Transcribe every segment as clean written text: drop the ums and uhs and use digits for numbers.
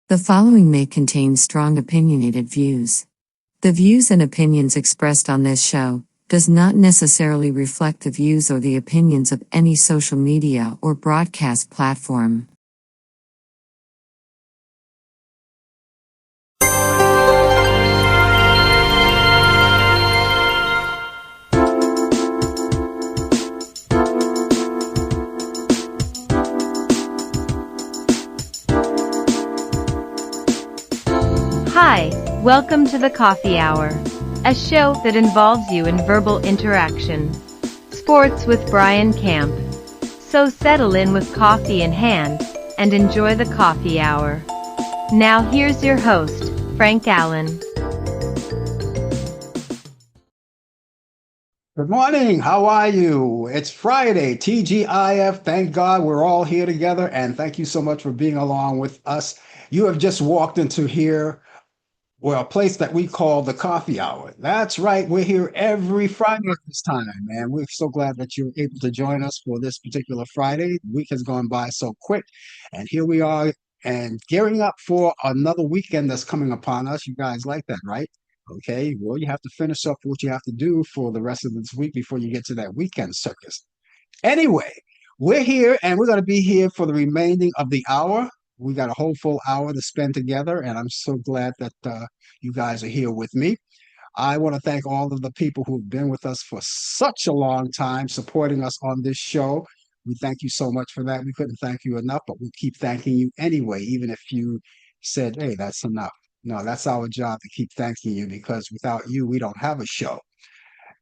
The following may contain strong opinionated views. The views and opinions expressed on this show does not necessarily reflect the views or the opinions of any social media or broadcast platform. Hi, welcome to the Coffee Hour, a show that involves you in verbal interaction. Sports with Brian Camp. So settle in with coffee in hand and enjoy the Coffee Hour. Now here's your host, Frank Allan. Good morning. How are you? It's Friday, TGIF. Thank God we're all here together, and thank you so much for being along with us. You have just walked into here, well, a place that we call the Coffee Hour. That's right. We're here every Friday at this time, and we're so glad that you're able to join us for this particular Friday. The week has gone by so quick, and here we are and gearing up for another weekend that's coming upon us. You guys like that, right? Okay, well, you have to finish up what you have to do for the rest of this week before you get to that weekend circus. Anyway, we're here and we're going to be here for the remaining of the hour. We got a whole full hour to spend together, and I'm so glad that you guys are here with me. I want to thank all of the people who've been with us for such a long time, supporting us on this show. We thank you so much for that. We couldn't thank you enough, but we keep thanking you anyway, even if you said, hey, that's enough. No, that's our job to keep thanking you because without you, we don't have a show.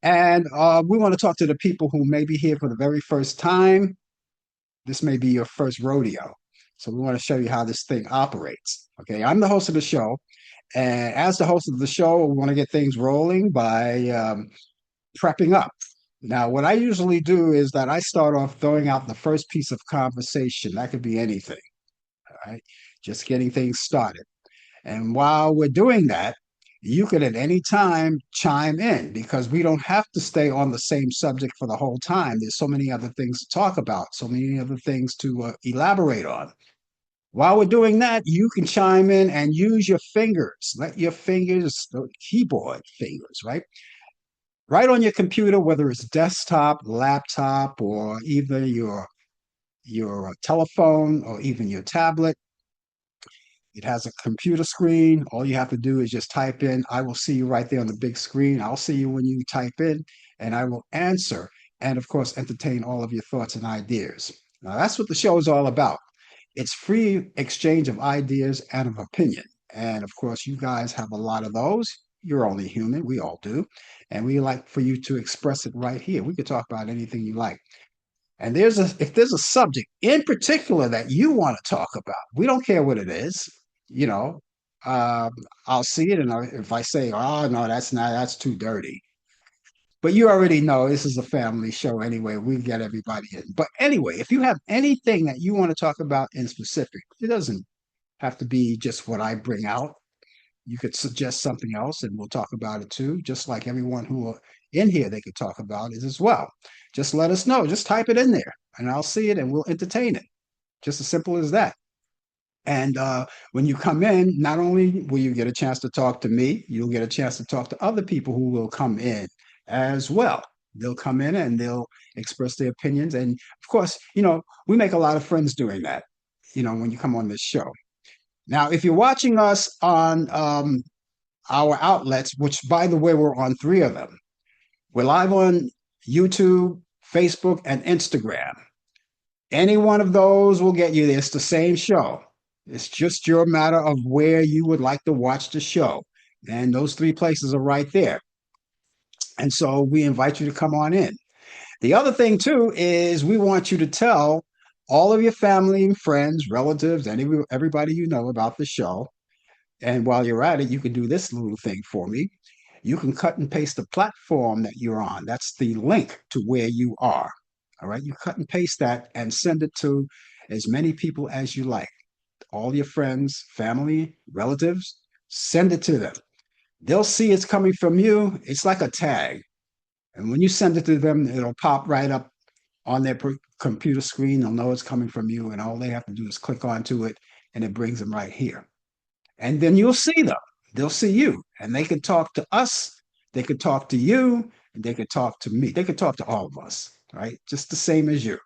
And we want to talk to the people who may be here for the very first time. This may be your first rodeo. So we want to show you how this thing operates. Okay, I'm the host of the show. And as the host of the show, we want to get things rolling by prepping up. Now, what I usually do is that I start off throwing out the first piece of conversation. That could be anything, all right? Just getting things started. And while we're doing that, you could at any time chime in because we don't have to stay on the same subject for the whole time. There's so many other things to talk about, so many other things to elaborate on. While we're doing that, you can chime in and use your fingers. Let your fingers, the keyboard fingers, right? Right on your computer, whether it's desktop, laptop, or even your telephone or even your tablet. It has a computer screen. All you have to do is just type in. I will see you right there on the big screen. I'll see you when you type in, and I will answer. And of course, entertain all of your thoughts and ideas. Now, that's what the show is all about. It's free exchange of ideas and of opinion. And of course, you guys have a lot of those. You're only human. We all do. And we like for you to express it right here. We could talk about anything you like. And if there's a subject in particular that you want to talk about, we don't care what it is, you know, uh, I'll see it. And if I say, oh, no, that's too dirty. But you already know this is a family show anyway. We get everybody in. But anyway, if you have anything that you want to talk about in specific, it doesn't have to be just what I bring out. You could suggest something else and we'll talk about it too, just like everyone who are in here they could talk about it as well. Just let us know. Just type it in there and I'll see it and we'll entertain it. Just as simple as that. And when you come in, not only will you get a chance to talk to me, you'll get a chance to talk to other people who will come in as well. They'll come in and they'll express their opinions. And of course, we make a lot of friends doing that, when you come on this show. Now, if you're watching us on our outlets, which by the way, we're on 3 of them, we're live on YouTube, Facebook, and Instagram. Any one of those will get you there. It's the same show. It's just your matter of where you would like to watch the show. And those 3 places are right there. And so we invite you to come on in. The other thing, too, is we want you to tell all of your family and friends, relatives, everybody you know about the show. And while you're at it, you can do this little thing for me. You can cut and paste the platform that you're on. That's the link to where you are. All right. You cut and paste that and send it to as many people as you like. All your friends, family, relatives, send it to them. They'll see it's coming from you. It's like a tag. And when you send it to them, it'll pop right up on their computer screen. They'll know it's coming from you. And all they have to do is click onto it and it brings them right here. And then you'll see them. They'll see you, and they can talk to us. They could talk to you, and they could talk to me. They could talk to all of us, right? Just the same as you.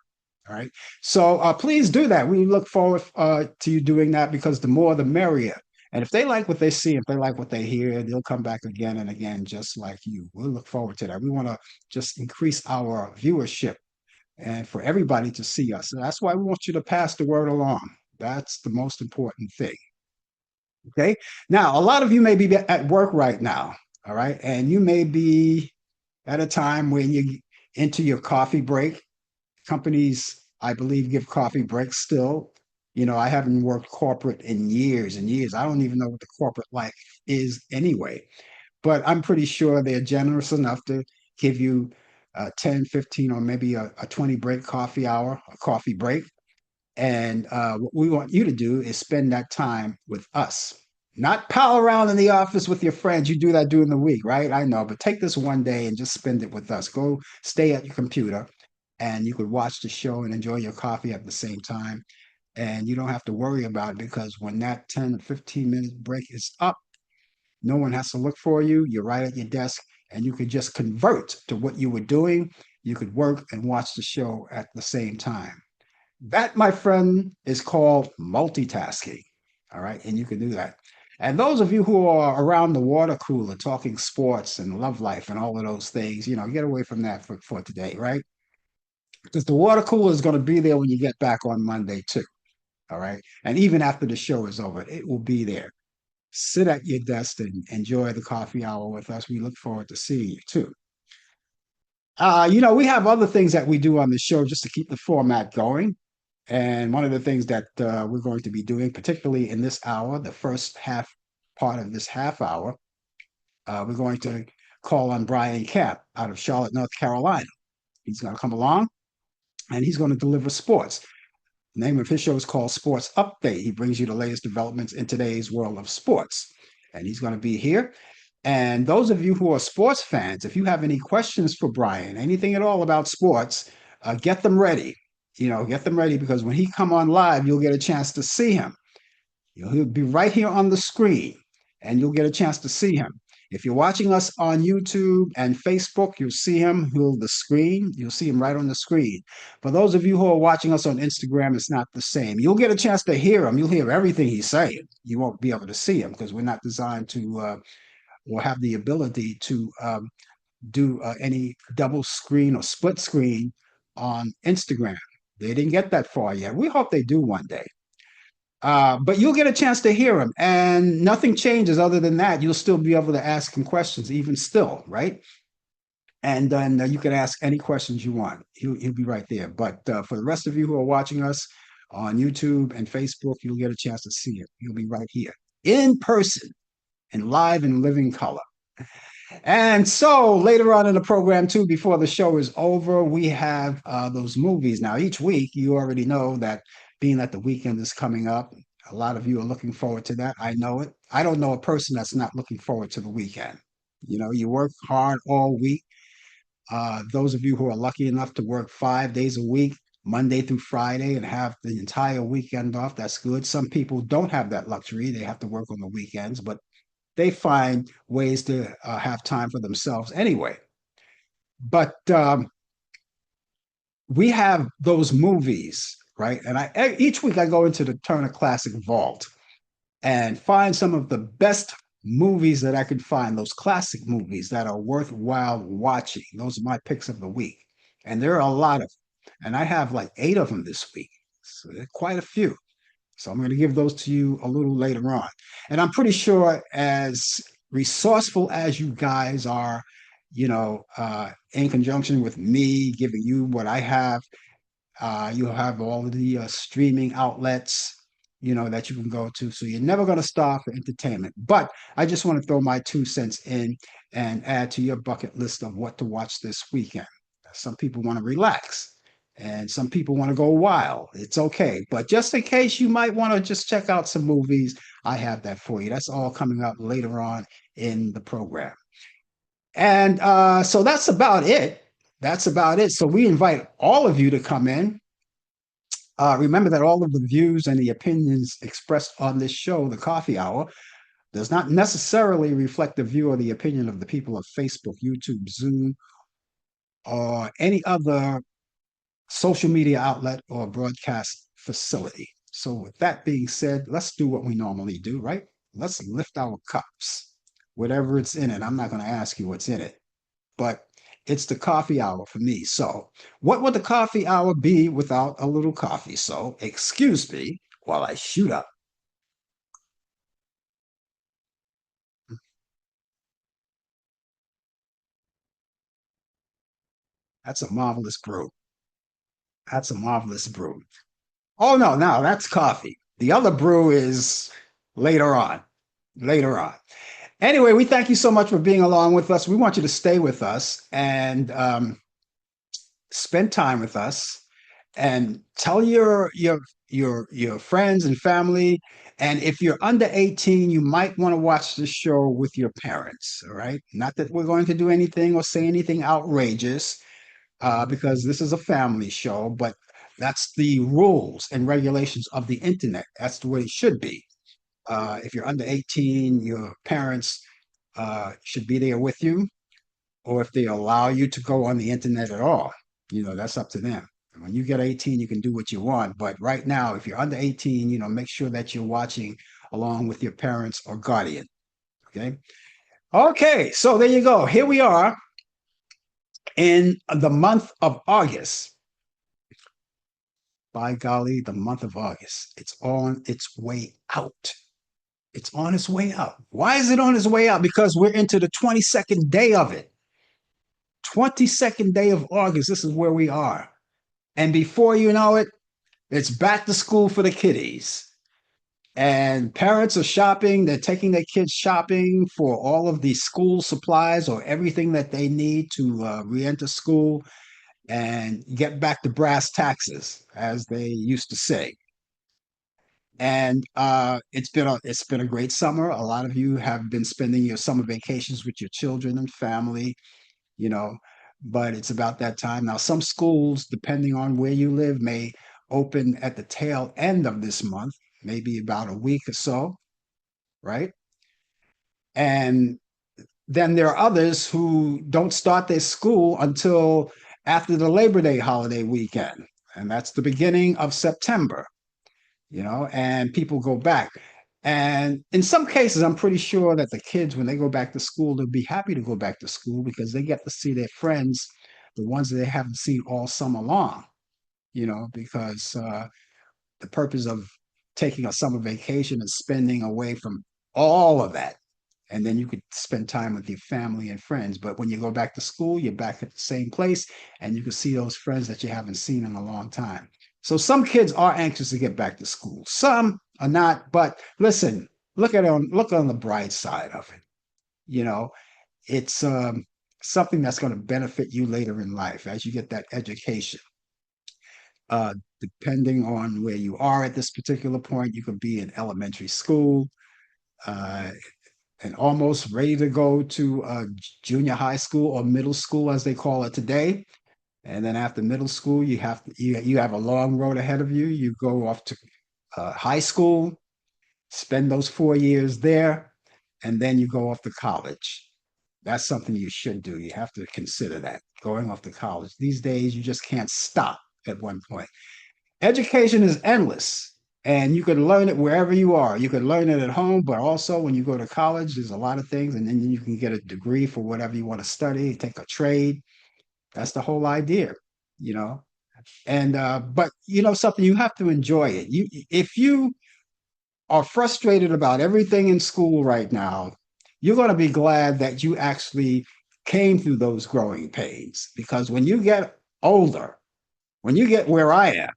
All right. So please do that. We look forward to you doing that because the more the merrier. And if they like what they see, if they like what they hear, they'll come back again and again, just like you. We'll look forward to that. We want to just increase our viewership and for everybody to see us. And that's why we want you to pass the word along. That's the most important thing. Okay. Now, a lot of you may be at work right now. All right. And you may be at a time when you into your coffee break. Companies, I believe, give coffee breaks still. I haven't worked corporate in years and years. I don't even know what the corporate life is anyway, but I'm pretty sure they're generous enough to give you 10, 15, or maybe a 20 break coffee hour, a coffee break. And what we want you to do is spend that time with us. Not pal around in the office with your friends. You do that during the week, right? I know, but take this one day and just spend it with us. Go stay at your computer and you could watch the show and enjoy your coffee at the same time. And you don't have to worry about it because when that 10 or 15-minute break is up, no one has to look for you. You're right at your desk and you could just convert to what you were doing. You could work and watch the show at the same time. That, my friend, is called multitasking. All right. And you can do that. And those of you who are around the water cooler talking sports and love life and all of those things, get away from that for today, right? Because the water cooler is going to be there when you get back on Monday, too. All right. And even after the show is over, it will be there. Sit at your desk and enjoy the coffee hour with us. We look forward to seeing you, too. We have other things that we do on the show just to keep the format going. And one of the things that we're going to be doing, particularly in this hour, the first half part of this half hour, we're going to call on Brian Camp out of Charlotte, North Carolina. He's going to come along and he's going to deliver sports. The name of his show is called Sports Update. He brings you the latest developments in today's world of sports. And he's going to be here. And those of you who are sports fans, if you have any questions for Brian, anything at all about sports, get them ready. Get them ready because when he come on live, you'll get a chance to see him. He'll be right here on the screen and you'll get a chance to see him. If you're watching us on YouTube and Facebook, you'll see him. The screen. You'll see him right on the screen. For those of you who are watching us on Instagram, it's not the same. You'll get a chance to hear him. You'll hear everything he's saying. You won't be able to see him because we're not designed to or have the ability to do any double screen or split screen on Instagram. They didn't get that far yet. We hope they do one day. But you'll get a chance to hear him, and nothing changes other than that. You'll still be able to ask him questions, even still, right? And then you can ask any questions you want. He'll be right there. But for the rest of you who are watching us on YouTube and Facebook, you'll get a chance to see him. He'll be right here in person and live in living color. And so later on in the program, too, before the show is over, we have those movies. Now, each week, you already know that being that the weekend is coming up, a lot of you are looking forward to that. I know it. I don't know a person that's not looking forward to the weekend. You work hard all week. Those of you who are lucky enough to work 5 days a week, Monday through Friday, and have the entire weekend off, that's good. Some people don't have that luxury. They have to work on the weekends, but they find ways to have time for themselves anyway. But we have those movies, right? And each week I go into the Turner Classic Vault and find some of the best movies that I could find, those classic movies that are worthwhile watching. Those are my picks of the week. And there are a lot of them. And I have like 8 of them this week. So quite a few. So I'm going to give those to you a little later on. And I'm pretty sure as resourceful as you guys are, in conjunction with me giving you what I have, you'll have all of the streaming outlets, that you can go to. So you're never going to starve for entertainment. But I just want to throw my 2 cents in and add to your bucket list of what to watch this weekend. Some people want to relax. And some people want to go wild. It's okay. But just in case you might want to just check out some movies, I have that for you. That's all coming up later on in the program. And so that's about it. That's about it. So we invite all of you to come in. Remember that all of the views and the opinions expressed on this show, The Coffee Hour, does not necessarily reflect the view or the opinion of the people of Facebook, YouTube, Zoom, or any other social media outlet or broadcast facility. So, with that being said, let's do what we normally do, right? Let's lift our cups, whatever it's in it. I'm not going to ask you what's in it, but it's the coffee hour for me. So, what would the coffee hour be without a little coffee? So, excuse me while I shoot up. That's a marvelous brew. That's a marvelous brew. Oh, no, no, that's coffee. The other brew is later on. Later on. Anyway, we thank you so much for being along with us. We want you to stay with us and spend time with us and tell your friends and family. And if you're under 18, you might want to watch the show with your parents. All right. Not that we're going to do anything or say anything outrageous, because this is a family show, but that's the rules and regulations of the internet. That's the way it should be. If you're under 18, your parents should be there with you, or if they allow you to go on the internet at all. That's up to them. When you get 18, you can do what you want. But right now, if you're under 18, make sure that you're watching along with your parents or guardian. Okay. Okay. So there you go. Here we are in the month of August. By golly, the month of August. It's on its way out. It's on its way out. Why is it on its way out? Because we're into the 22nd day of it. 22nd day of August. This is where we are. And before you know it, it's back to school for the kiddies. And parents are shopping. They're taking their kids shopping for all of the school supplies or everything that they need to re-enter school and get back to brass taxes, as they used to say. And it's been a great summer. A lot of you have been spending your summer vacations with your children and family, you know, but it's about that time. Now, some schools, depending on where you live, may open at the tail end of this month, maybe about a week or so, right? And then there are others who don't start their school until after the Labor Day holiday weekend. And that's the beginning of September, and people go back. And in some cases, I'm pretty sure that the kids, when they go back to school, they'll be happy to go back to school because they get to see their friends, the ones that they haven't seen all summer long, because the purpose of taking a summer vacation is spending away from all of that. And then you could spend time with your family and friends. But when you go back to school, you're back at the same place and you can see those friends that you haven't seen in a long time. So some kids are anxious to get back to school. Some are not. But listen, look on the bright side of it. You know, it's something that's going to benefit you later in life as you get that education. Depending on where you are at this particular point, you could be in elementary school, uh, and almost ready to go to junior high school or middle school, as they call it today. And then after middle school, you have a long road ahead of you. You go off to high school, spend those 4 years there, and then you go off to college. That's something you should do. You have to consider that going off to college. These days, you just can't stop at one point. Education is endless, and you can learn it wherever you are. You can learn it at home, but also when you go to college, there's a lot of things, and then you can get a degree for whatever you want to study, take a trade. That's the whole idea, you know. And but something, you have to enjoy it. If you are frustrated about everything in school right now, you're going to be glad that you actually came through those growing pains, because when you get older, when you get where I am,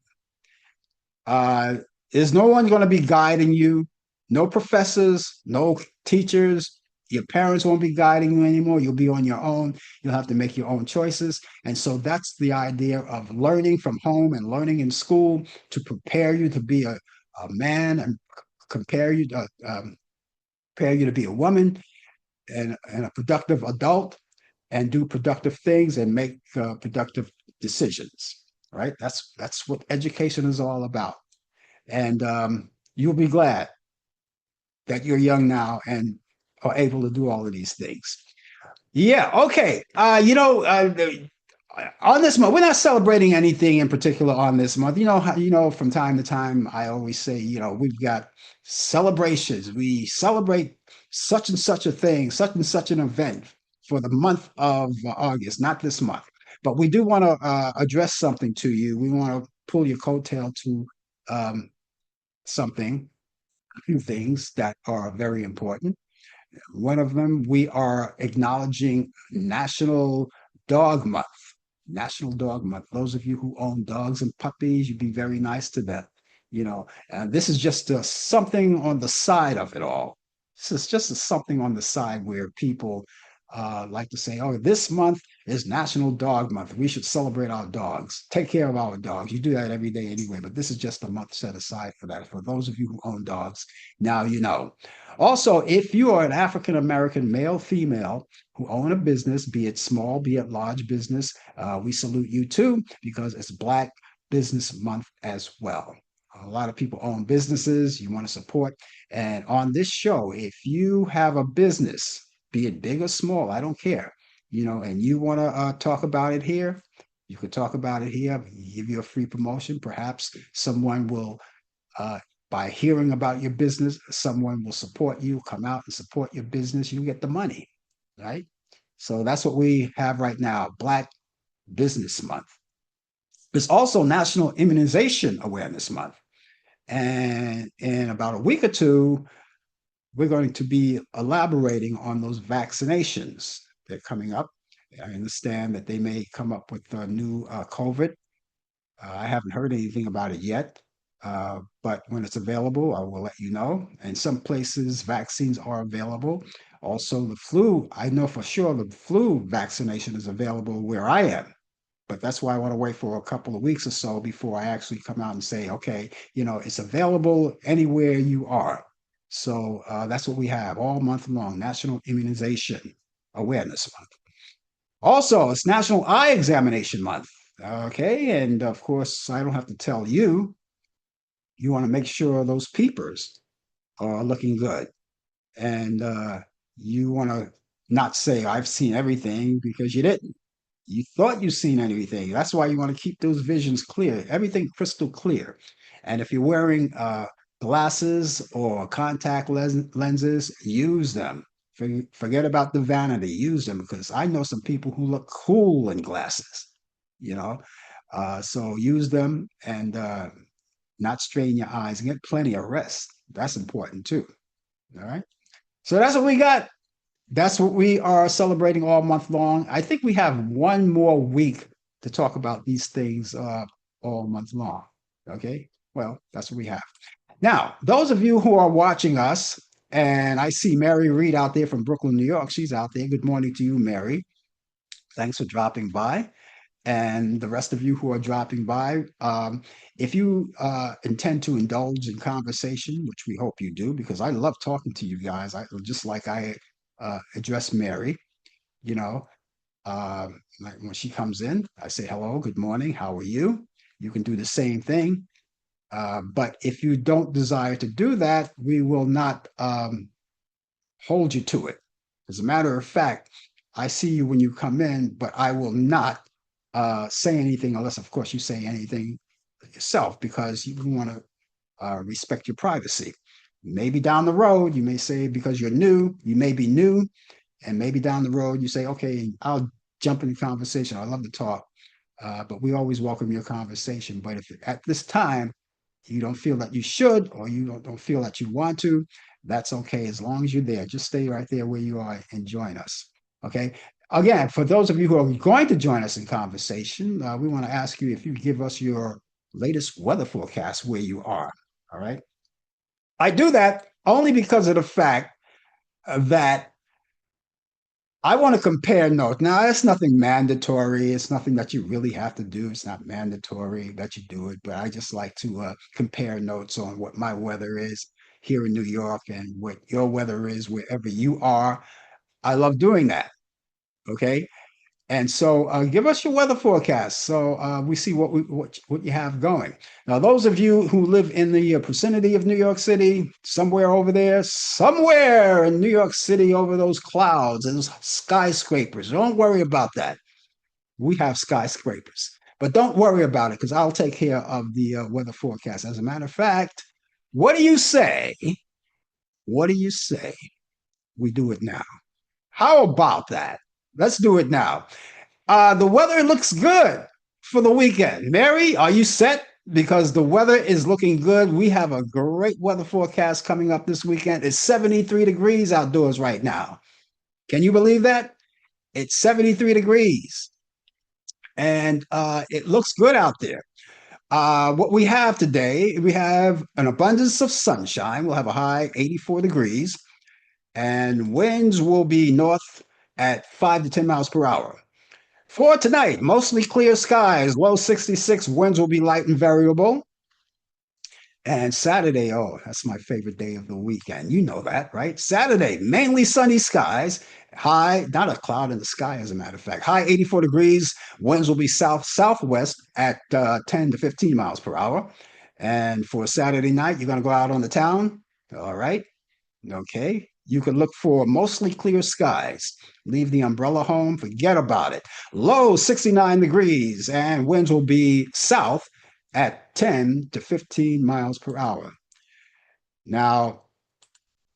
uh, is no one going to be guiding you? No professors, no teachers. Your parents won't be guiding you anymore. You'll be on your own. You'll have to make your own choices. And so that's the idea of learning from home and learning in school to prepare you to be a man and compare you to, prepare you to be a woman and a productive adult and do productive things and make productive decisions. right? That's what education is all about. And you'll be glad that you're young now and are able to do all of these things. Yeah. Okay. On this month, we're not celebrating anything in particular on this month. From time to time, I always say, we've got celebrations. We celebrate such and such a thing, such and such an event for the month of August, not this month. But we do want to address something to you. We want to pull your coattail to um, something, a few things that are very important. One of them, we are acknowledging National Dog Month. National Dog Month. Those of you who own dogs and puppies, you'd be very nice to them. And this is just something on the side of it all. This is just something on the side where people like to say, oh, this month is National Dog Month. We should celebrate our dogs, take care of our dogs. You do that every day anyway, but this is just a month set aside for that. For those of you who own dogs, now you know. Also, if you are an African American male, female who own a business, be it small, be it large business, we salute you too because it's Black Business Month as well. A lot of people own businesses you want to support. And on this show, if you have a business, be it big or small, I don't care, and you want to talk about it here, you could talk about it here, give you a free promotion. Perhaps someone will uh, by hearing about your business, someone will support you, come out and support your business. You get the money, right? So that's what we have right now, Black Business Month. It's also National Immunization Awareness Month. And in about a week or two, we're going to be elaborating on those vaccinations that are coming up. I understand that they may come up with a new COVID. I haven't heard anything about it yet, but when it's available, I will let you know. And some places, vaccines are available. Also, the flu, I know for sure the flu vaccination is available where I am. But that's why I want to wait for a couple of weeks or so before I actually come out and say, okay, it's available anywhere you are. So that's what we have all month long, National Immunization Awareness Month. Also, it's National Eye Examination Month. Okay. And of course, I don't have to tell you, you want to make sure those peepers are looking good. And you want to not say, I've seen everything because you didn't. You thought you've seen everything. That's why you want to keep those visions clear, everything crystal clear. And if you're wearing glasses or contact lenses, use them. Forget about the vanity. Use them because I know some people who look cool in glasses, you know. So use them and not strain your eyes and get plenty of rest. That's important too. All right. So that's what we got. That's what we are celebrating all month long. I think we have one more week to talk about these things all month long. Okay. Well, that's what we have. Now, those of you who are watching us, and I see Mary Reed out there from Brooklyn, New York. She's out there. Good morning to you, Mary. Thanks for dropping by. And the rest of you who are dropping by, if you intend to indulge in conversation, which we hope you do, because I love talking to you guys, just like I address Mary, you know, like when she comes in, I say, hello, good morning, how are you? You can do the same thing. But if you don't desire to do that, we will not hold you to it. As a matter of fact, I see you when you come in, but I will not say anything unless, of course, you say anything yourself because you want to respect your privacy. Maybe down the road, you may say because you're new, you may be new, and maybe down the road you say, okay, I'll jump in the conversation. I love to talk, but we always welcome your conversation. But if at this time you don't feel that you should or you don't feel that you want to, that's okay. As long as you're there, just stay right there where you are and join us. Okay. Again, for those of you who are going to join us in conversation, we want to ask you if you give us your latest weather forecast where you are. All right. I do that only because of the fact that I want to compare notes. Now, it's nothing mandatory. It's nothing that you really have to do. It's not mandatory that you do it, but I just like to compare notes on what my weather is here in New York and what your weather is wherever you are. I love doing that. Okay. And so, give us your weather forecast so we see what you have going. Now, those of you who live in the vicinity of New York City, somewhere over there, somewhere in New York City, over those clouds and those skyscrapers, don't worry about that. We have skyscrapers, but don't worry about it because I'll take care of the weather forecast. As a matter of fact, what do you say? What do you say? We do it now. How about that? Let's do it now. The weather looks good for the weekend. Mary, are you set? Because the weather is looking good. We have a great weather forecast coming up this weekend. It's 73 degrees outdoors right now. Can you believe that? It's 73 degrees. And it looks good out there. What we have today, we have an abundance of sunshine. We'll have a high 84 degrees, and winds will be north at 5 to 10 miles per hour. For tonight, mostly clear skies, low 66, winds will be light and variable. And Saturday, oh, that's my favorite day of the weekend. You know that, right? Saturday, mainly sunny skies, high, not a cloud in the sky, as a matter of fact. High 84 degrees, winds will be south-southwest at 10 to 15 miles per hour. And for Saturday night, you're going to go out on the town. All right. Okay. You could look for mostly clear skies. Leave the umbrella home, forget about it. Low 69 degrees, and winds will be south at 10 to 15 miles per hour. Now,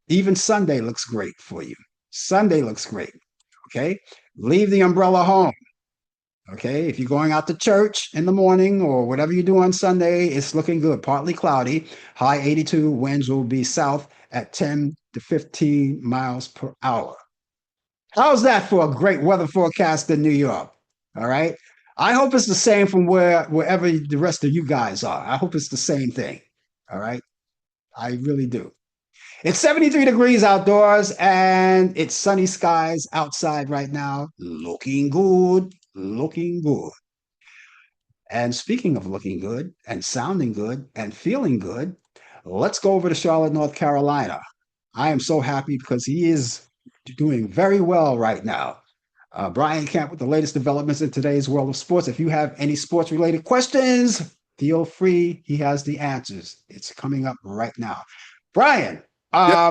even Sunday looks great for you. Sunday looks great. Okay. Leave the umbrella home. Okay. If you're going out to church in the morning or whatever you do on Sunday, it's looking good. Partly cloudy. High 82, winds will be south at 10 to 15 miles per hour. How's that for a great weather forecast in New York? All right. I hope it's the same from wherever the rest of you guys are. I hope it's the same thing. All right. I really do. It's 73 degrees outdoors and it's sunny skies outside right now. Looking good. Looking good. And speaking of looking good and sounding good and feeling good, let's go over to Charlotte, North Carolina. I am so happy because he is doing very well right now. Brian Camp with the latest developments in today's world of sports. If you have any sports related questions, feel free. He has the answers. It's coming up right now. Brian, Yeah,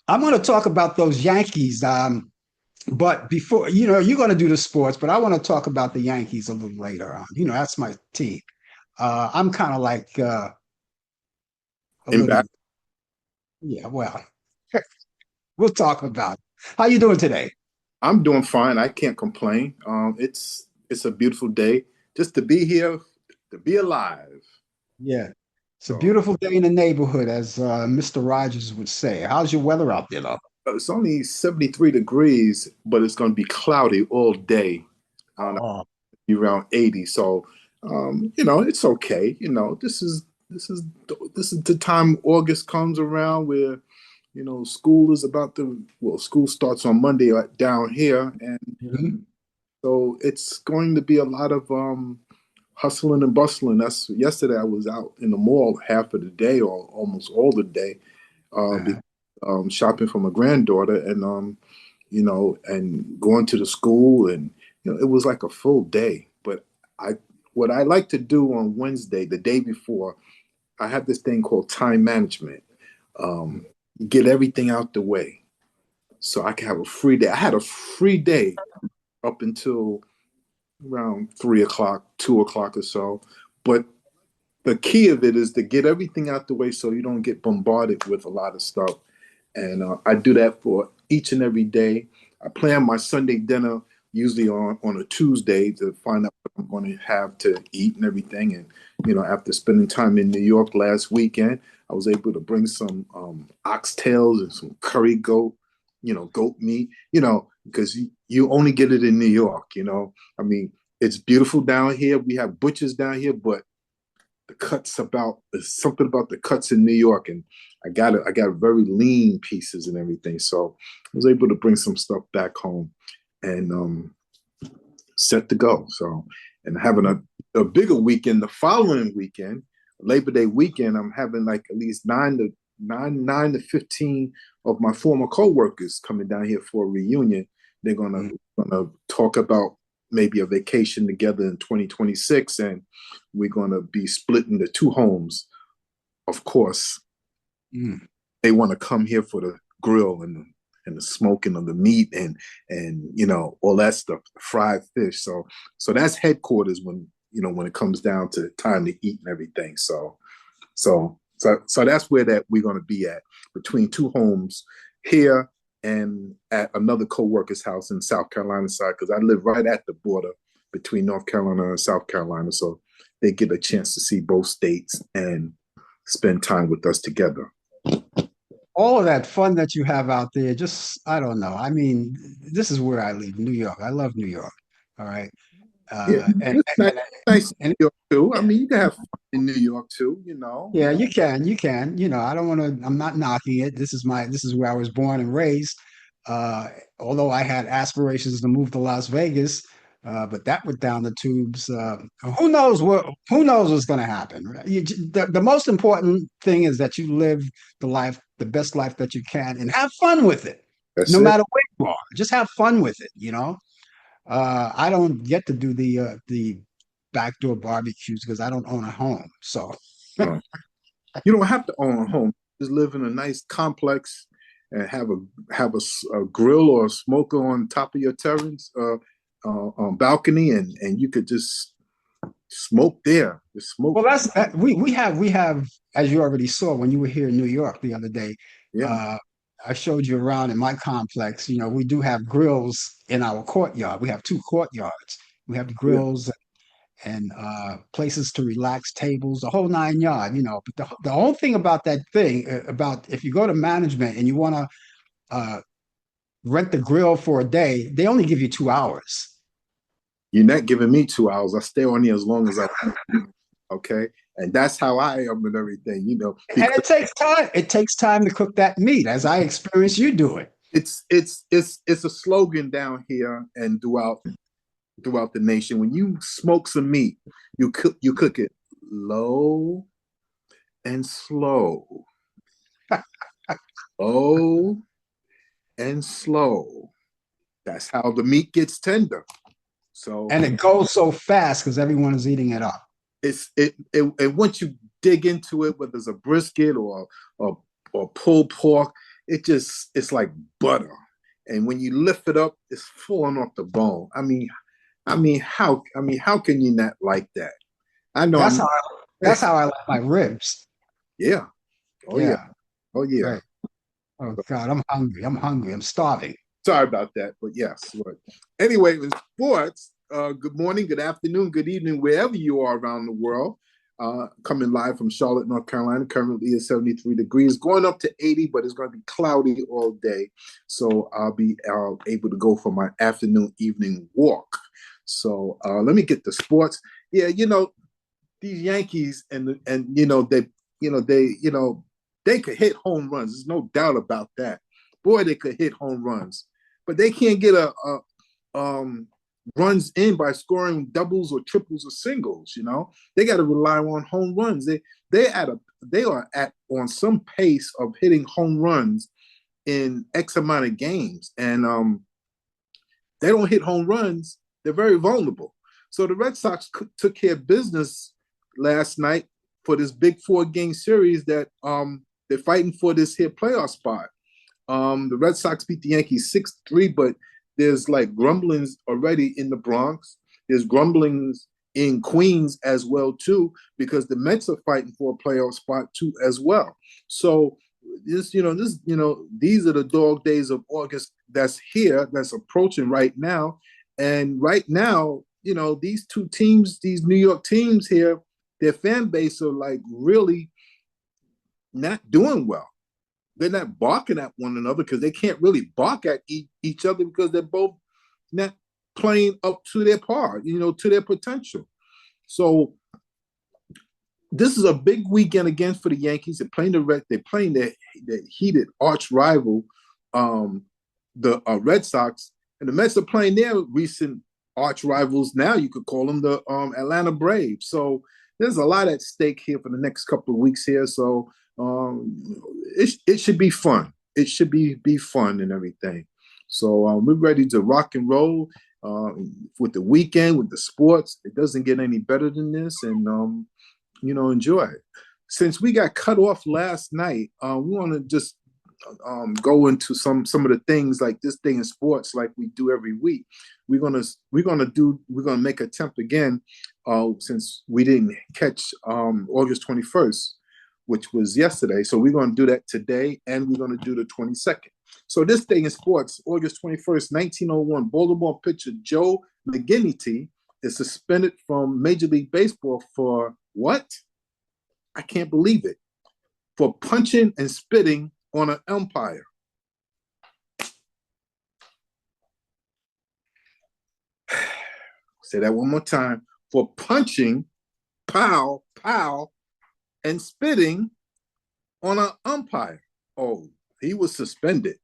I'm going to talk about those Yankees. But before, you're going to do the sports, but I want to talk about the Yankees a little later on. That's my team. I'm kind of like a in little, back. yeah, well, we'll talk about it. How you doing today? I'm doing fine. I can't complain. It's a beautiful day just to be here, to be alive. Yeah. It's a So beautiful day in the neighborhood, as Mr. Rogers would say. How's your weather out there, though? it's only 73 degrees, but it's going to be cloudy all day. I don't know, Oh, around 80. So it's okay. This is the time August comes around where school is school starts on Monday down here, and mhm. so it's going to be a lot of hustling and bustling. That's yesterday I was out in the mall half of the day or almost all the day, Uh, shopping for my granddaughter and and going to the school and it was like a full day. But I what I like to do on Wednesday, the day before, I have this thing called time management. Um, get everything out the way so I can have a free day. I had a free day up until around 3 o'clock, 2 o'clock or so. But the key of it is to get everything out the way so you don't get bombarded with a lot of stuff. And I do that for each and every day. I plan my Sunday dinner usually on a Tuesday to find out what I'm going to have to eat and everything. And, after spending time in New York last weekend, I was able to bring some oxtails and some curry goat meat, because you only get it in New York. I mean, it's beautiful down here. We have butchers down here, but there's something about the cuts in New York, and I got very lean pieces and everything. So I was able to bring some stuff back home and set to go. So and having a bigger weekend the following weekend, Labor Day weekend, I'm having like at least 9 to 15 of my former coworkers coming down here for a reunion. They're gonna talk about maybe a vacation together in 2026, and we're gonna be split into two homes. Of course, they want to come here for the grill and the smoking of the meat and all that stuff, fried fish. So that's headquarters when when it comes down to time to eat and everything. So that's where that we're going to be at, between two homes here and at another co-worker's house in South Carolina side, because I live right at the border between North Carolina and South Carolina. So they get a chance to see both states and spend time with us together. All of that fun that you have out there, just, I don't know. I mean, this is where I live, New York. I love New York. All right. Yeah, And, nice in and New York too. I mean, you can have fun in New York too. yeah, you can. I don't want to. I'm not knocking it. This is where I was born and raised. Uh, Although I had aspirations to move to Las Vegas, but that went down the tubes. Who knows what? Who knows what's going to happen? Right? The most important thing is that you live the best life that you can, and have fun with it. That's No it. matter where you are, just have fun with it. I don't get to do the backdoor barbecues because I don't own a home. So Uh, you don't have to own a home. Just live in a nice complex and have a grill or a smoker on top of your terrace, balcony, and you could just smoke there. Just smoke. well, we have, as you already saw when you were here in New York the other day. Yeah, Uh, I showed you around in my complex. We do have grills in our courtyard. We have two courtyards. We have the yeah. grills and places to relax, tables, the whole nine yard. But the whole thing about that thing about if you go to management and you want to rent the grill for a day, they only give you 2 hours. You're not giving me 2 hours. I stay on here as long as I can. Okay, and that's how I am and everything. And Because it takes time. It takes time to cook that meat, as I experienced you do it. it's a slogan down here and throughout the nation. When you smoke some meat, you cook it low and slow, low and slow. That's how the meat gets tender. So And it goes so fast because everyone is eating it up. and once you dig into it, whether it's a brisket or pulled pork, it's like butter. And when you lift it up, it's falling off the bone. How can you not like that? I know That's I'm how I, that's how I like my ribs. yeah. Oh yeah. Yeah, Oh yeah. right. Oh God, I'm hungry. I'm hungry. I'm starving. Sorry about that, but yes. But anyway, in sports, good morning, good afternoon, good evening, wherever you are around the world. Coming live from Charlotte, North Carolina. Currently at 73 degrees, going up to 80, but it's going to be cloudy all day. So I'll be able to go for my afternoon, evening walk. So let me get to sports. Yeah, these Yankees and they could hit home runs. There's no doubt about that. Boy, they could hit home runs, but they can't get runs in by scoring doubles or triples or singles. They got to rely on home runs. They are at on some pace of hitting home runs in X amount of games, and they don't hit home runs. They're very vulnerable. So the Red Sox took care of business last night for this big 4-game series that they're fighting for this here playoff spot. The Red Sox beat the Yankees 6-3, but there's like grumblings already in the Bronx. There's grumblings in Queens as well too, because the Mets are fighting for a playoff spot too as well. So these are the dog days of August that's here, that's approaching right now. And right now, these two teams, these New York teams here, their fan base are like really not doing well. They're not barking at one another because they can't really bark at each other because they're both not playing up to their par, to their potential. So this is a big weekend again for the Yankees. They're playing their heated arch rival, the Red Sox, and the Mets are playing their recent arch rivals. Now you could call them the Atlanta Braves. So there's a lot at stake here for the next couple of weeks here. So it should be fun. It should be fun and everything. So we're ready to rock and roll with the weekend, with the sports. It doesn't get any better than this, and enjoy it. Since we got cut off last night, we want to just go into some of the things like this thing in sports, like we do every week. We're gonna make an attempt again, since we didn't catch August 21st, which was yesterday. So we're gonna do that today, and we're gonna do the 22nd. So this thing in sports, August 21st, 1901, Baltimore pitcher Joe McGinnity is suspended from Major League Baseball for what? I can't believe it. For punching and spitting on an umpire. Say that one more time. For punching, pow, pow, and spitting on an umpire. Oh, he was suspended.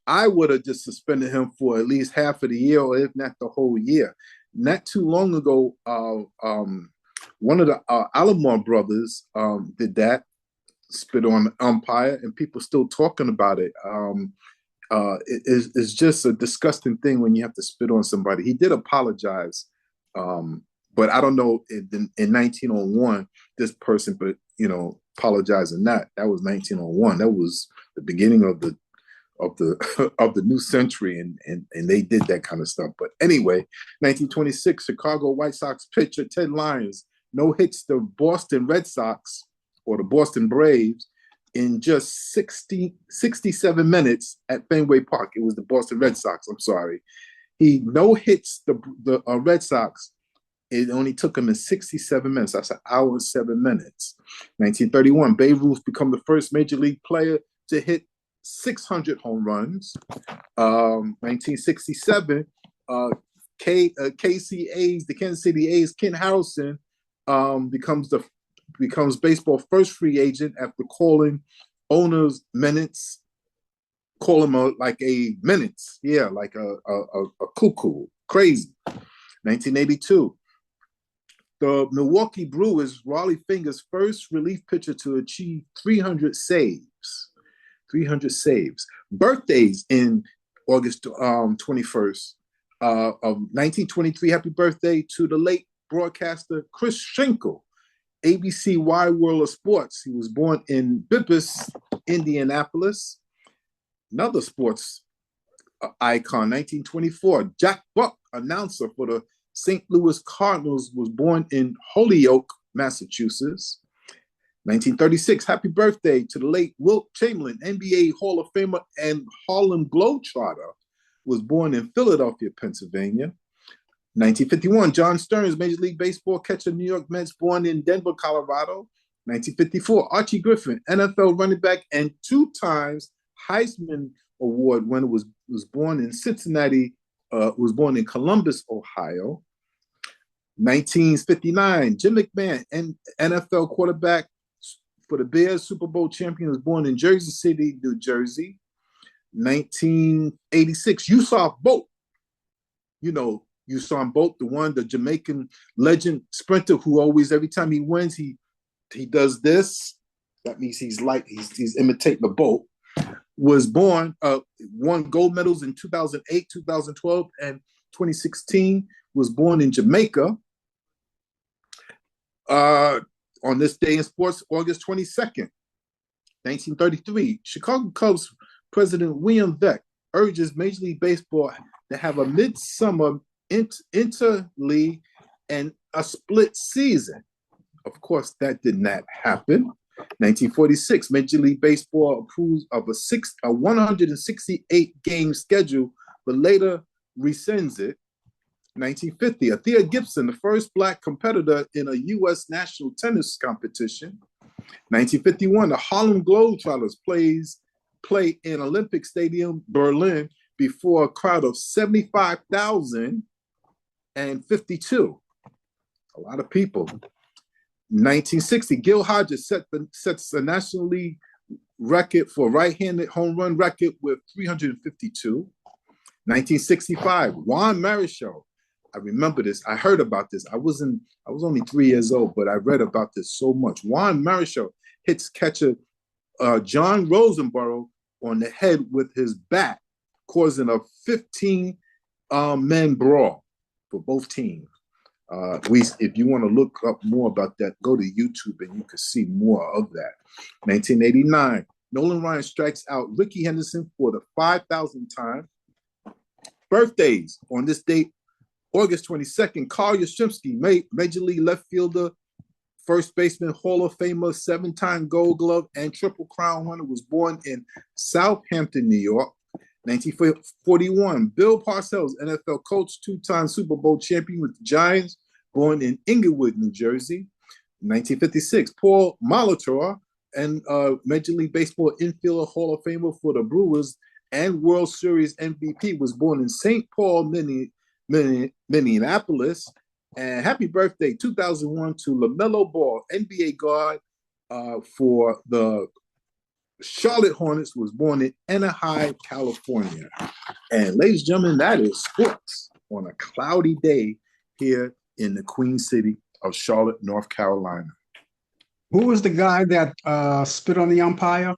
I would have just suspended him for at least half of the year, or if not the whole year. Not too long ago, one of the Allan brothers did that, spit on the umpire, and people still talking about it. It's just a disgusting thing when you have to spit on somebody. He did apologize, but I don't know in 1901 this person, but apologize or not. That was 1901. That was the beginning of the of the new century, and they did that kind of stuff. But anyway, 1926, Chicago White Sox pitcher Ted Lyons no hits the Boston Red Sox or the Boston Braves in just 67 minutes at Fenway Park. It was the Boston Red Sox, I'm sorry. He no hits the Red Sox. It only took him in 67 minutes. That's an hour and 7 minutes. 1931, Babe Ruth became the first major league player to hit 600 home runs. 1967, KCA's, the Kansas City A's, Ken Harrelson becomes baseball first free agent after calling owners minutes, call him like a minutes, yeah, like a cuckoo, crazy. 1982, the Milwaukee Brewers, Raleigh Fingers, first relief pitcher to achieve 300 saves. 300 saves. Birthdays in August 21st of 1923. Happy birthday to the late broadcaster Chris Schenkel, ABC Wide World of Sports. He was born in Bibbas, Indianapolis. Another sports icon, 1924. Jack Buck, announcer for the St. Louis Cardinals, was born in Holyoke, Massachusetts. 1936, happy birthday to the late Wilt Chamberlain, NBA Hall of Famer and Harlem Globetrotter, was born in Philadelphia, Pennsylvania. 1951, John Stearns, Major League Baseball catcher, New York Mets, born in Denver, Colorado. 1954, Archie Griffin, NFL running back and 2 times Heisman Award winner, was born in Cincinnati, was born in Columbus, Ohio. 1959, Jim McMahon, NFL quarterback for the Bears, Super Bowl champion, was born in Jersey City, New Jersey. 1986, Usain Bolt. Usain Bolt, the Jamaican legend sprinter who always, every time he wins, he does this. That means he's imitating the Bolt. Was born, won gold medals in 2008, 2012, and 2016. Was born in Jamaica. On this day in sports, August 22nd, 1933, Chicago Cubs president William Veeck urges Major League Baseball to have a midsummer interleague and a split season. Of course, that did not happen. 1946, Major League Baseball approves of a 168-game schedule, but later rescinds it. 1950, Althea Gibson, the first Black competitor in a U.S. national tennis competition. 1951, the Harlem Globetrotters play in Olympic Stadium, Berlin, before a crowd of 75,052. A lot of people. 1960, Gil Hodges sets the National League record for right-handed home run record with 352. 1965, Juan Marichal. I remember this. I heard about this. I was only 3 years old, but I read about this so much. Juan Marichal hits catcher John Rosenborough on the head with his bat, causing a 15 men brawl for both teams. If you want to look up more about that, go to YouTube and you can see more of that. 1989, Nolan Ryan strikes out Ricky Henderson for the 5,000th time. Birthdays on this date, August 22nd, Carl Yastrzemski, Major League left fielder, first baseman, Hall of Famer, 7-time Gold Glove, and Triple Crown winner, was born in Southampton, New York. 1941, Bill Parcells, NFL coach, 2-time Super Bowl champion with the Giants, born in Inglewood, New Jersey. 1956, Paul Molitor, and Major League Baseball infielder, Hall of Famer for the Brewers and World Series MVP, was born in St. Paul, Minneapolis. And happy birthday, 2001, to LaMelo Ball, NBA guard for the Charlotte Hornets, was born in Anaheim, California. And ladies and gentlemen, that is sports on a cloudy day here in the Queen City of Charlotte, North Carolina. Who was the guy that spit on the umpire?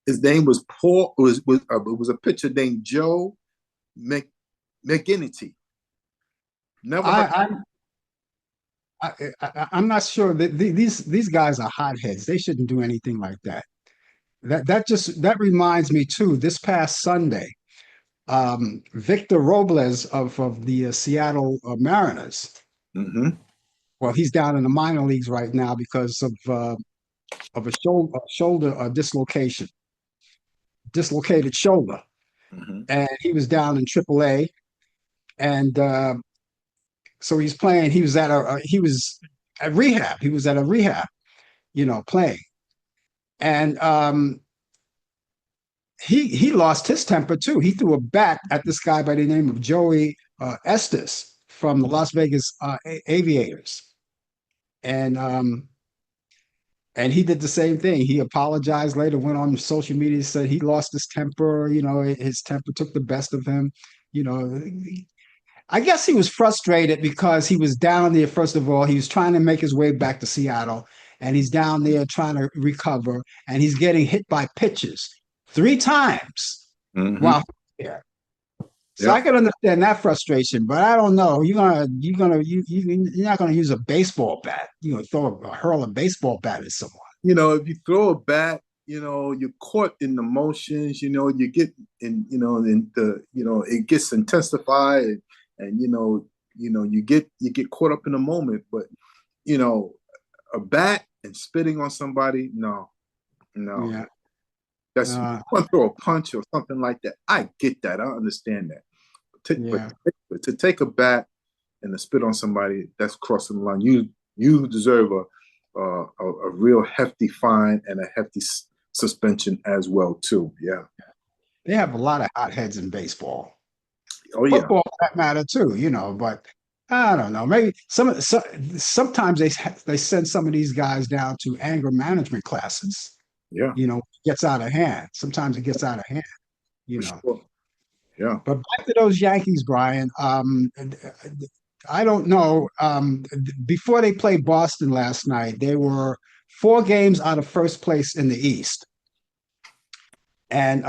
His name was Paul. It was a pitcher named Joe McGinnity. I'm not sure that these guys are hotheads. They shouldn't do anything like that. That reminds me too. This past Sunday, Victor Robles of the Seattle Mariners. Mm-hmm. Well, he's down in the minor leagues right now because of a shoulder dislocation, dislocated shoulder, mm-hmm. and he was down in AAA, and so he's playing. He was at rehab. He was at a rehab, playing, and he lost his temper too. He threw a bat at this guy by the name of Joey Estes from the Las Vegas Aviators, and he did the same thing. He apologized later, went on social media, said he lost his temper. His temper took the best of him. I guess he was frustrated because he was down there. First of all, he was trying to make his way back to Seattle, and he's down there trying to recover, and he's getting hit by pitches 3 times mm-hmm. while there. So I can understand that frustration, but I don't know. You're not gonna use a baseball bat. Hurl a baseball bat at someone. If you throw a bat, you're caught in the motions. You get in. It gets intensified, and you get caught up in the moment. But a bat and spitting on somebody, no. Yeah. That's you want to throw a punch or something like that. I get that. I understand that. But to take a bat and to spit on somebody, that's crossing the line. You deserve a real hefty fine and a hefty suspension as well too. Yeah. They have a lot of hotheads in baseball. Oh yeah. Football for that matter too. But I don't know. Maybe sometimes they send some of these guys down to anger management classes. Yeah. Gets out of hand. Sometimes it gets out of hand. Sure. Yeah. But back to those Yankees, Brian. I don't know. Before they played Boston last night, they were 4 games out of first place in the East, and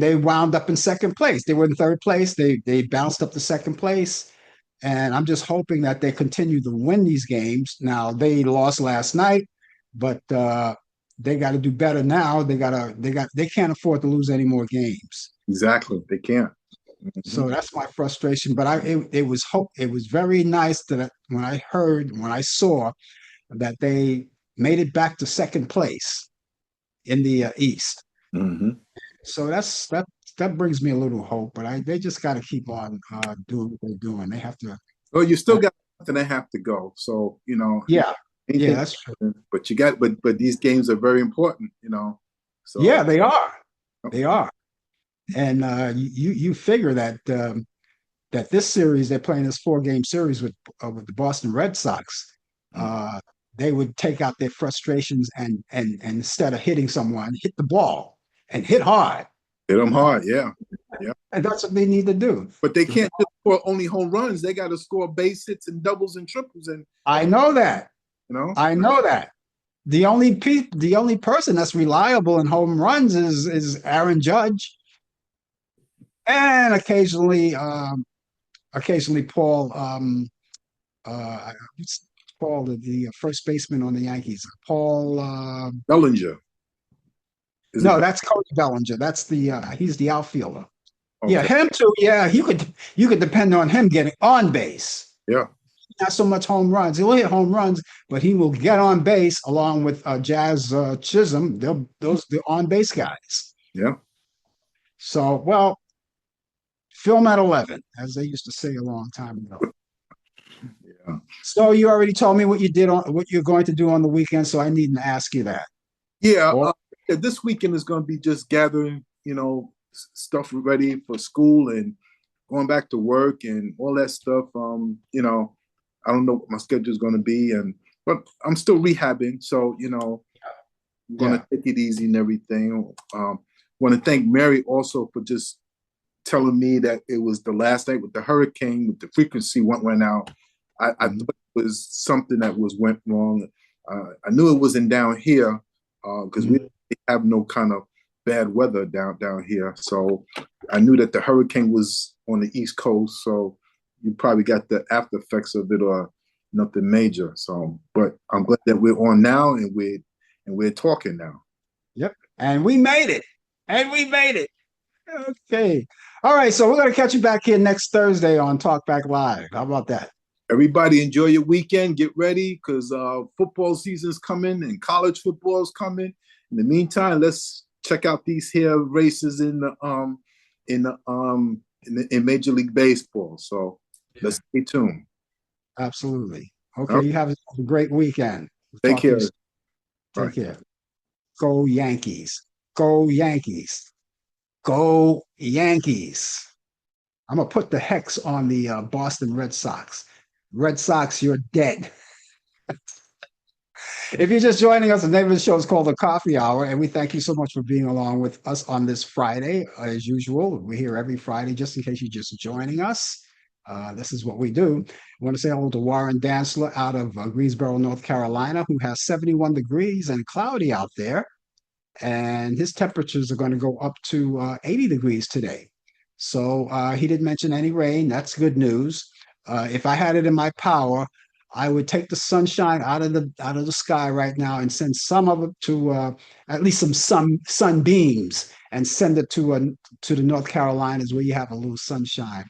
they wound up in second place. They were in third place. They bounced up to second place, and I'm just hoping that they continue to win these games. Now they lost last night, but they got to do better now. They can't afford to lose any more games. Exactly, they can't. Mm-hmm. So that's my frustration. But it was very nice that when I saw that they made it back to second place in the East. Mm-hmm. So that brings me a little hope. But they just got to keep on doing what they're doing. They have to. Well, you still got something they have to go. So Yeah. Yeah, that's true. But these games are very important. So yeah, they are. They are. And you figure that this series, they're playing this 4-game series with the Boston Red Sox, they would take out their frustrations and instead of hitting someone, hit the ball and hit hard. Hit them hard, yeah. And that's what they need to do. But they can't just score only home runs. They got to score base hits and doubles and triples. And I know that. I know that. The only person that's reliable in home runs is Aaron Judge. and occasionally Paul, what's Paul, the first baseman on the Yankees? Paul, Bellinger. Is it? no, that's Cody Bellinger. That's the he's the outfielder. Yeah, Okay. him too. Yeah, you could depend on him getting on base. Yeah. Not so much home runs. He'll hit home runs, but he will get on base along with Jazz Chisholm. Those the on base guys. Yeah. So, well, film at 11, as they used to say a long time ago. Yeah. So you already told me what you're going to do on the weekend, so I needn't ask you that. Yeah. Or Yeah, this weekend is going to be just gathering, stuff ready for school and going back to work and all that stuff. I don't know what my schedule is going to be, but I'm still rehabbing, so I'm going yeah, to take it easy and everything. Want to thank Mary also for just telling me that it was the last night with the hurricane, with the frequency went out. I mhm, thought it was something that went wrong. I knew it wasn't down here because we mhm. have no kind of bad weather down here. So I knew that the hurricane was on the East Coast. So you probably got the after effects of it or nothing major. So, but I'm glad that we're on now and we're talking now. Yep. And we made it. And we made it. Okay. All right. So we're going to catch you back here next Thursday on Talk Back Live. How about that? Everybody enjoy your weekend. Get ready because football season's coming and college football's coming. In the meantime, let's check out these here races in Major League Baseball. So Yeah, let's stay tuned. absolutely. All Okay. right, You have a great weekend. We'll take talk to you care. soon. Take Bye. care. Go Yankees. Go Yankees. Go Yankees. I'm going to put the hex on the Boston Red Sox. Red Sox, you're dead. If you're just joining us, the name of the show is called The Coffee Hour, and we thank you so much for being along with us on this Friday. As usual, we're here every Friday, just in case you're just joining us. This is what we do. I want to say hello to Warren Dantzler out of Greensboro, North Carolina, who has 71 degrees and cloudy out there. And his temperatures are going to go up to 80 degrees today. So he didn't mention any rain. That's good news. If I had it in my power, I would take the sunshine out of the sky right now and send some of it to at least some sunbeams and send it to the North Carolinas where you have a little sunshine.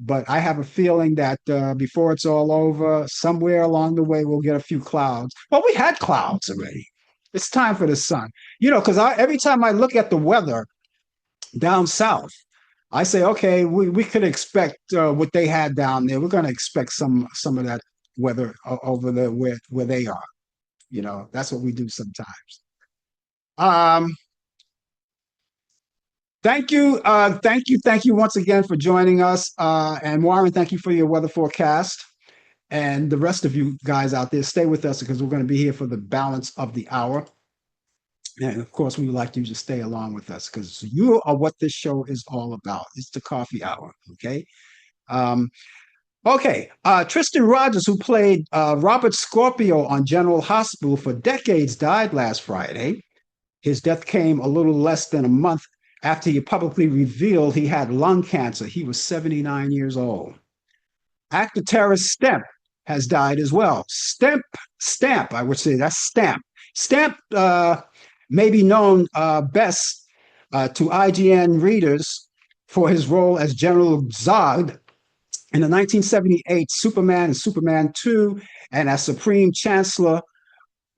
But I have a feeling that before it's all over, somewhere along the way we'll get a few clouds. Well, we had clouds already. It's time for the sun. Because every time I look at the weather down south, I say, okay, we could expect what they had down there. We're going to expect some of that weather over there where they are. That's what we do sometimes. Um, thank you once again for joining us. And Warren, thank you for your weather forecast. And the rest of you guys out there, stay with us because we're going to be here for the balance of the hour. And of course, we would like you to stay along with us because you are what this show is all about. It's the coffee hour. Okay. Um, okay. Tristan Rogers, who played Robert Scorpio on General Hospital for decades, died last Friday. His death came a little less than a month after he publicly revealed he had lung cancer. He was 79 years old. Actor Terrence Stamp has died as well. Stamp, I would say that's Stamp. Stamp may be known best to IGN readers for his role as General Zod in the 1978 Superman and Superman 2, and as Supreme Chancellor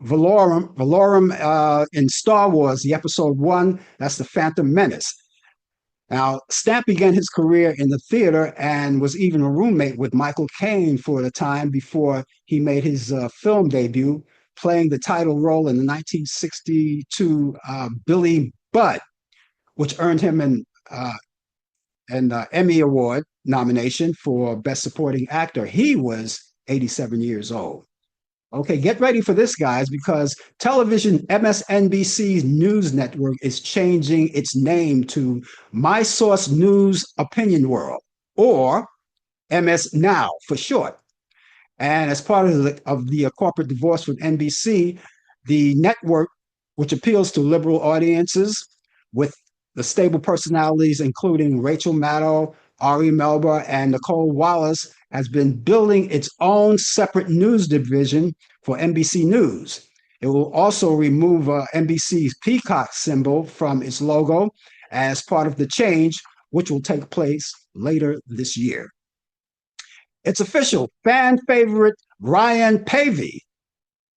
Valorum in Star Wars, the episode 1, that's the Phantom Menace. Now, Stamp began his career in the theater and was even a roommate with Michael Caine for the time before he made his film debut, playing the title role in the 1962 Billy Budd, which earned him an Emmy Award nomination for Best Supporting Actor. He was 87 years old. Okay, get ready for this, guys, because television MSNBC's news network is changing its name to My Source News Opinion World, or MS Now for short. And as part of the corporate divorce with NBC, the network, which appeals to liberal audiences with The stable personalities, including Rachel Maddow, Ari Melba, and Nicole Wallace, has been building its own separate news division for NBC News. It will also remove NBC's peacock symbol from its logo as part of the change, which will take place later this year. It's official. Fan favorite Ryan Pavey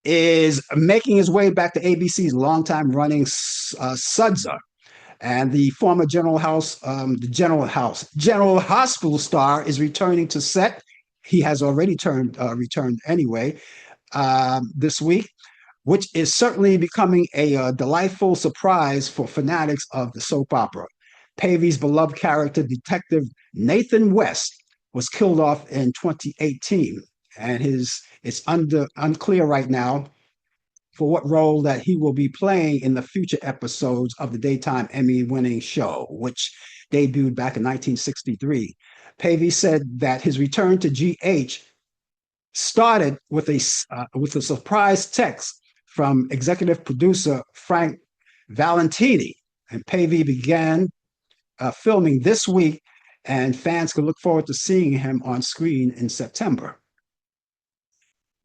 is making his way back to ABC's longtime running Sudza. And the former General Hospital star is returning to set. He has already returned anyway this week, which is certainly becoming a delightful surprise for fanatics of the soap opera. Pavey's beloved character, Detective Nathan West, was killed off in 2018, and it's unclear right now for what role that he will be playing in the future episodes of the daytime Emmy-winning show, which debuted back in 1963. Pavey said that his return to GH started with a surprise text from executive producer Frank Valentini, and Pavey began filming this week, and fans can look forward to seeing him on screen in September.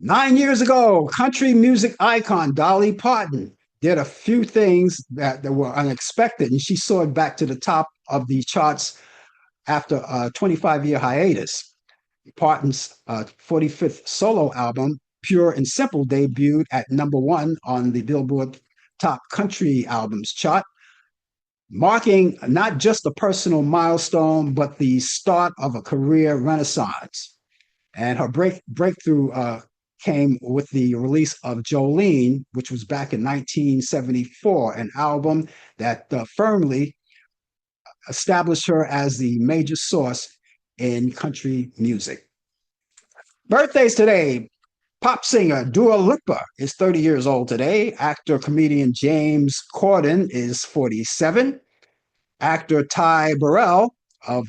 9 years ago, country music icon Dolly Parton did a few things that were unexpected, and she soared back to the top of the charts after a 25-year hiatus. Parton's 45th solo album, Pure and Simple, debuted at #1 on the Billboard Top Country Albums chart, marking not just a personal milestone, but the start of a career renaissance. And her breakthrough came with the release of Jolene, which was back in 1974, an album that firmly established her as the major source in country music. Birthdays today. Pop singer Dua Lipa is 30 years old today. Actor comedian James Corden is 47. Actor Ty Burrell of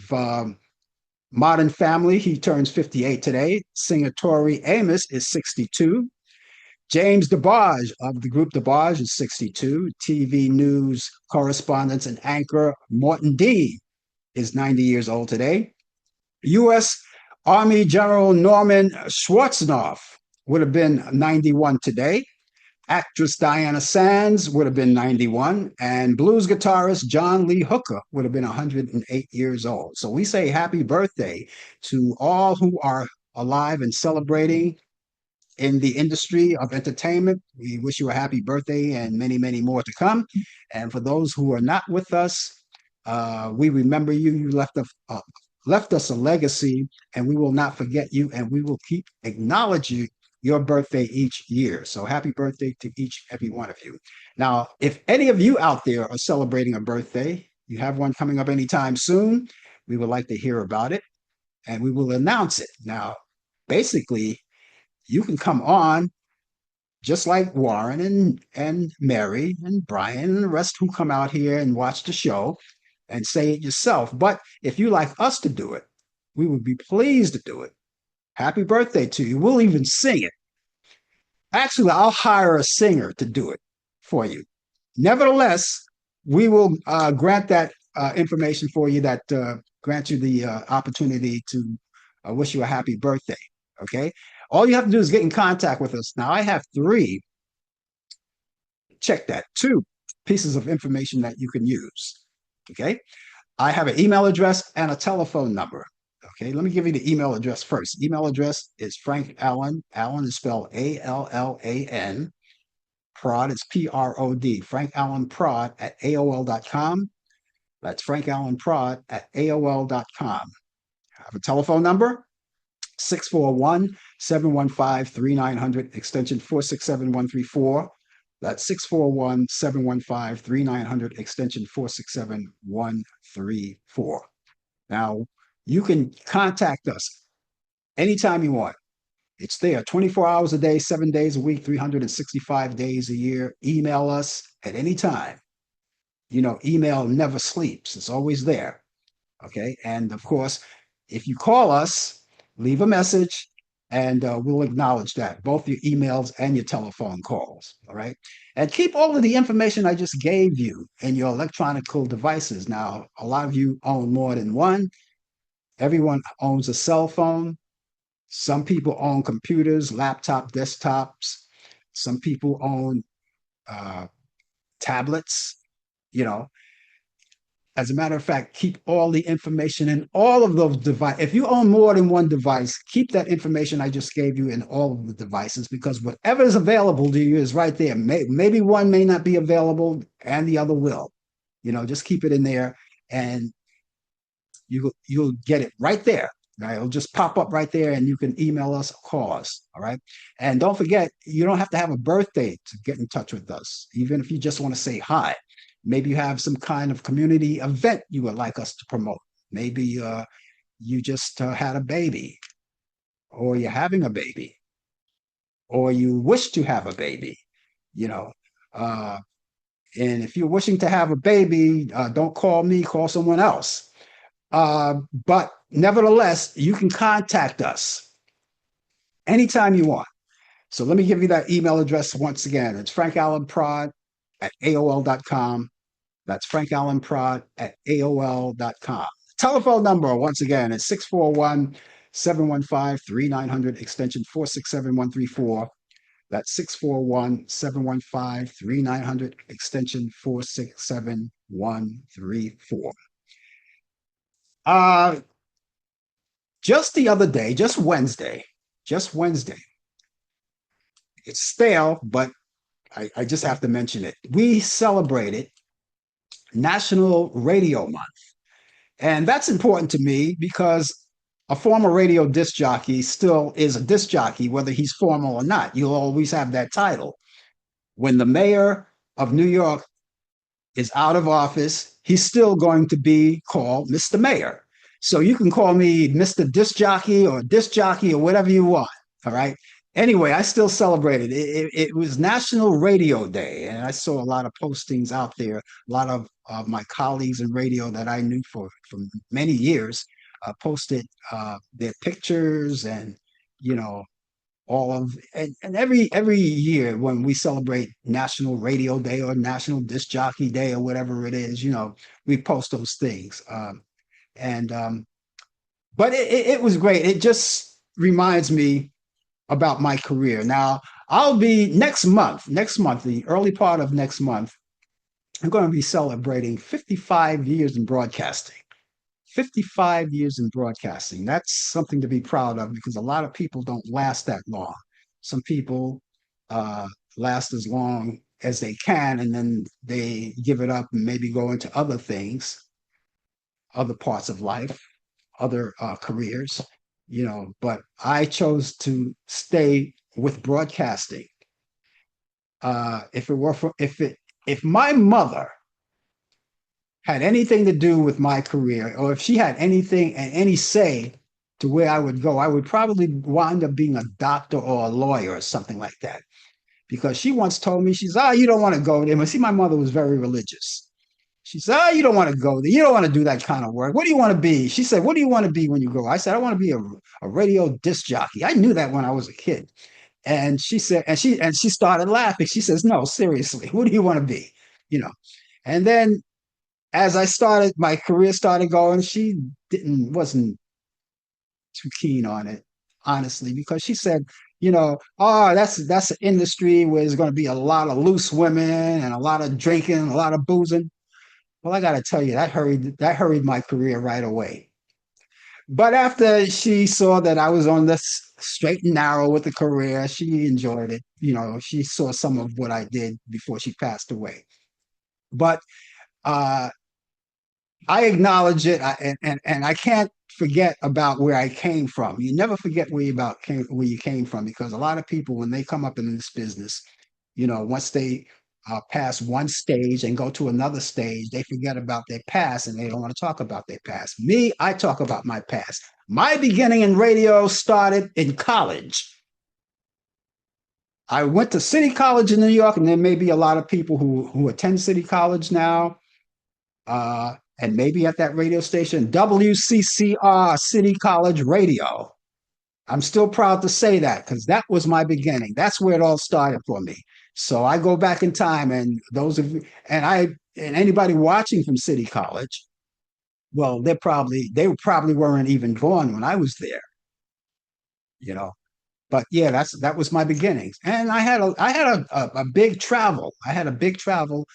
Modern Family, he turns 58 today. Singer Tori Amos is 62. James DeBarge of the group DeBarge is 62. TV news correspondent and anchor Morton Dean is 90 years old today. U.S. Army General Norman Schwarzkopf would have been 91 today. Actress Diana Sands would have been 91, and blues guitarist John Lee Hooker would have been 108 years old. So we say happy birthday to all who are alive and celebrating in the industry of entertainment. We wish you a happy birthday and many, many more to come. And for those who are not with us, we remember you. You left us a legacy, and we will not forget you, and we will keep acknowledging your birthday each year. So happy birthday to each every one of you. Now, if any of you out there are celebrating a birthday, you have one coming up anytime soon, we would like to hear about it, and we will announce it. Now, basically, you can come on just like Warren and Mary and Brian and the rest who come out here and watch the show and say it yourself. But if you like us to do it, we would be pleased to do it. Happy birthday to you. We'll even sing it. Actually, I'll hire a singer to do it for you. Nevertheless, we will grant that information for you, that grant you the opportunity to wish you a happy birthday. Okay? All you have to do is get in contact with us. Now, I have 2 pieces of information that you can use. Okay? I have an email address and a telephone number. Okay, let me give you the email address first. Email address is Frank Allan. Allan is spelled Allan. Prod is Prod. Frank Allan Prod at AOL.com. That's Frank Allan Prod at AOL.com. I have a telephone number, 641-715-3900, extension 467134. That's 641-715-3900, extension 467134. Now, you can contact us anytime you want. It's there 24 hours a day, 7 days a week, 365 days a year. Email us at any time. You know, email never sleeps. It's always there. Okay. And of course, if you call us, leave a message and we'll acknowledge that, both your emails and your telephone calls. All right. And keep all of the information I just gave you in your electronical devices. Now, a lot of you own more than one. Everyone owns a cell phone. Some people own computers, laptop, desktops. Some people own uh, tablets. You know, as a matter of fact, keep all the information in all of those devices. If you own more than one device, keep that information I just gave you in all of the devices, because whatever is available to you is right there. Maybe one may not be available and the other will. Just keep it in there, and you'll get it right there. Right? It'll just pop up right there, and you can email us or call us. All right. And don't forget, you don't have to have a birthday to get in touch with us, even if you just want to say hi. Maybe you have some kind of community event you would like us to promote. Maybe you just had a baby, or you're having a baby, or you wish to have a baby. You know, uh, and if you're wishing to have a baby, don't call me, call someone else. But nevertheless, you can contact us anytime you want. So let me give you that email address once again. It's frankallenprod at AOL.com. That's frankallenprod at AOL.com. Telephone number, once again, is 641 715 3900, extension 467134. That's 641 715 3900, extension 467134. Just the other day, just Wednesday, it's stale, but I just have to mention it. We celebrated National Radio Month. And that's important to me because a former radio disc jockey still is a disc jockey, whether he's formal or not. You'll always have that title. When the mayor of New York is out of office, he's still going to be called Mr. Mayor. So you can call me Mr. Disc Jockey or Disc Jockey or whatever you want. All right. Anyway, I still celebrated. It was National Radio Day, and I saw a lot of postings out there. A lot of my colleagues in radio that I knew for many years posted their pictures, and you know all of and every year when we celebrate National Radio Day or National Disc Jockey Day or whatever it is, we post those things. And But it was great. It just reminds me about my career. Now, I'll be next month, the early part of next month, I'm going to be celebrating 55 years in broadcasting. 55 years in broadcasting. That's something to be proud of, because a lot of people don't last that long. Some people last as long as they can, and then they give it up and maybe go into other things, other parts of life, other careers, but I chose to stay with broadcasting. If my mother had anything to do with my career, or if she had anything and any say to where I would go, I would probably wind up being a doctor or a lawyer or something like that. Because she once told me, she's, you don't want to go there. But see, my mother was very religious. She said, you don't want to go there. You don't want to do that kind of work. What do you want to be? She said, what do you want to be when you grow? I said, I want to be a radio disc jockey. I knew that when I was a kid. And she said, and she started laughing. She says, no, seriously, what do you want to be? And then as my career started going, she wasn't too keen on it, honestly, because she said, that's an industry where there's going to be a lot of loose women and a lot of drinking, a lot of boozing. Well, I got to tell you, that hurried my career right away. But after she saw that I was on this straight and narrow with the career, she enjoyed it. She saw some of what I did before she passed away. But I acknowledge it, and I can't forget about where I came from. You never forget where you came from, because a lot of people, when they come up in this business, once they pass one stage and go to another stage, they forget about their past and they don't want to talk about their past. Me, I talk about my past. My beginning in radio started in college. I went to City College in New York, and there may be a lot of people who attend City College now, and maybe at that radio station, WCCR City College Radio. I'm still proud to say that because that was my beginning. That's where it all started for me. So I go back in time, and those of you, and anybody watching from City College, well, they probably weren't even born when I was there, you know. But yeah, that was my beginnings, and I had a big travel. I had a big travel.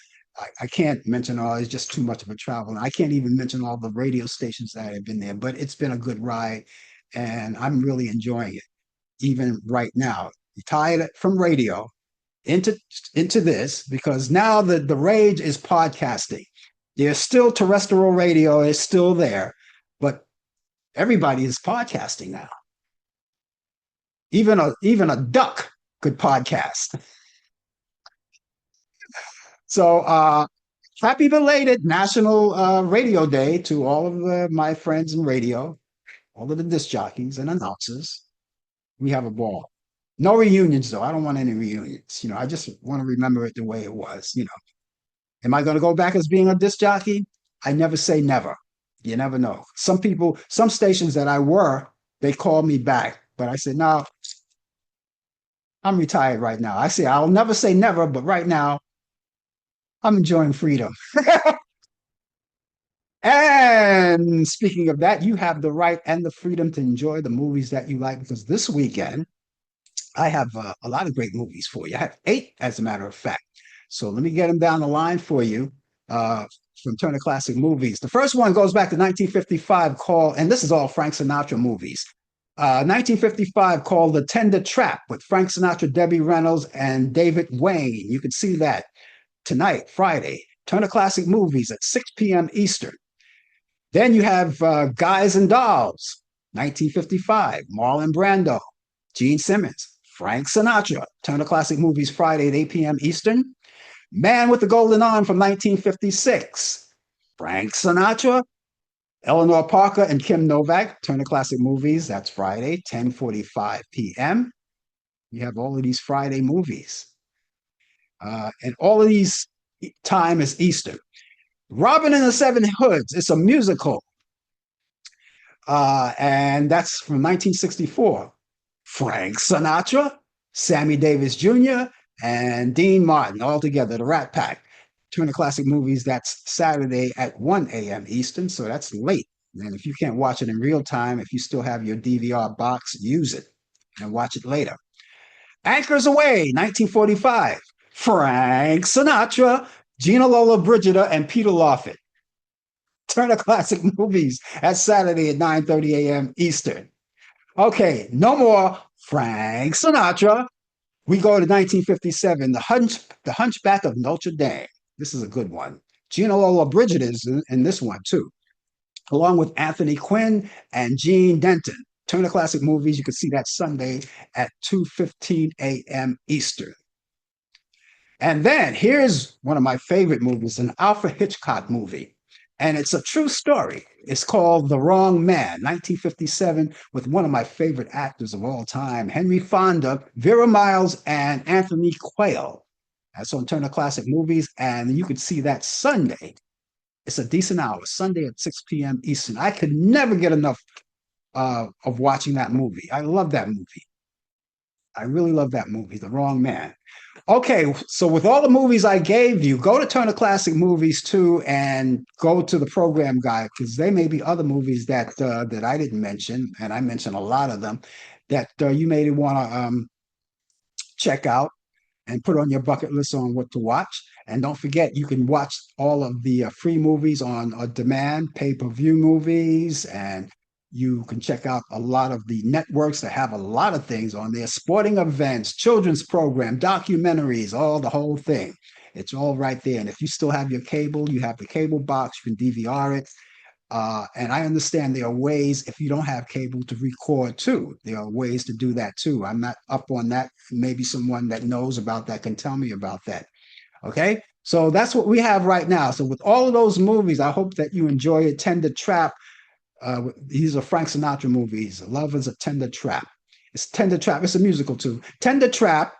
I can't mention all. It's just too much of a travel. And I can't even mention all the radio stations that have been there. But it's been a good ride, and I'm really enjoying it even right now. Retired from radio into into this because now the rage is podcasting. There's still terrestrial radio, is still there, but everybody is podcasting now. Even a duck could podcast. So happy belated National Radio Day to all of my friends in radio, all of the disc jockeys and announcers. We have a ball. No reunions though. I don't want any reunions. I just want to remember it the way it was. Am I going to go back as being a disc jockey? I never say never. You never know. Some people, some stations that I were, they called me back, but I said, no, I'm retired right now. I say I'll never say never, but right now I'm enjoying freedom. And speaking of that, you have the right and the freedom to enjoy the movies that you like because this weekend I have a lot of great movies for you. I have 8, as a matter of fact. So let me get them down the line for you uh, from Turner Classic Movies. The first one goes back to 1955, and this is all Frank Sinatra movies. 1955, called The Tender Trap, with Frank Sinatra, Debbie Reynolds, and David Wayne. You can see that tonight, Friday, Turner Classic Movies at 6 p.m. Eastern. Then you have Guys and Dolls, 1955, Marlon Brando, Gene Simmons, Frank Sinatra, Turner Classic Movies, Friday at 8 p.m. Eastern. Man with the Golden Arm from 1956, Frank Sinatra, Eleanor Parker, and Kim Novak, Turner Classic Movies. That's Friday, 10:45 p.m. You have all of these Friday movies. And all of these time is Eastern. Robin and the Seven Hoods. It's a musical. And that's from 1964. Frank Sinatra, Sammy Davis Jr., and Dean Martin, all together, the Rat Pack. Turner Classic Movies, that's Saturday at 1 a.m. Eastern, so that's late. And if you can't watch it in real time, if you still have your DVR box, use it and watch it later. Anchors Away, 1945. Frank Sinatra, Gina Lola Brigida, and Peter Lawford. Turner Classic Movies at Saturday at 9:30 a.m. Eastern. Okay, no more Frank Sinatra. We go to 1957, The Hunchback of Notre Dame. This is a good one. Gina Lola Brigida is in this one too, along with Anthony Quinn and Gene Denton. Turner Classic Movies, you can see that Sunday at 2:15 a.m. Eastern. And then here's one of my favorite movies, an Alfred Hitchcock movie. And it's a true story. It's called The Wrong Man, 1957, with one of my favorite actors of all time, Henry Fonda, Vera Miles, and Anthony Quayle. That's on Turner Classic Movies, and you can see that Sunday. It's a decent hour, Sunday at 6 p.m. Eastern. I could never get enough of watching that movie. I love that movie. I really love that movie, The Wrong Man. Okay, so with all the movies I gave you, go to Turner Classic Movies too, and go to the program guide because there may be other movies that that I didn't mention, and I mentioned a lot of them that you may want to check out and put on your bucket list on what to watch. And don't forget, you can watch all of the free movies on demand, pay-per-view movies, and you can check out a lot of the networks that have a lot of things on there, sporting events, children's program, documentaries, the whole thing. It's all right there. And if you still have your cable, you have the cable box, you can DVR it. And I understand there are ways, if you don't have cable, to record too. There are ways to do that too. I'm not up on that. Maybe someone that knows about that can tell me about that. Okay, so that's what we have right now. So with all of those movies, I hope that you enjoy it. Tender Trap. These are Frank Sinatra movies. Love is a Tender Trap. It's Tender Trap. It's a musical too. Tender Trap,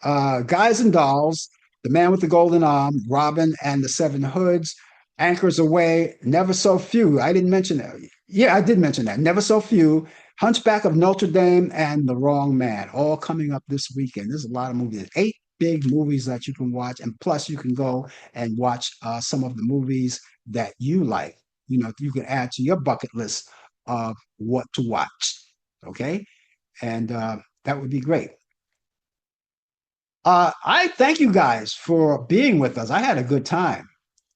Guys and Dolls, The Man with the Golden Arm, Robin and the Seven Hoods, Anchors Away, Never So Few. I didn't mention that. Yeah, I did mention that. Never So Few, Hunchback of Notre Dame and The Wrong Man, all coming up this weekend. There's a lot of movies, 8 big movies that you can watch, and plus you can go and watch some of the movies that you like. You can add to your bucket list of what to watch. Okay, and that would be great. I thank you guys for being with us. I had a good time,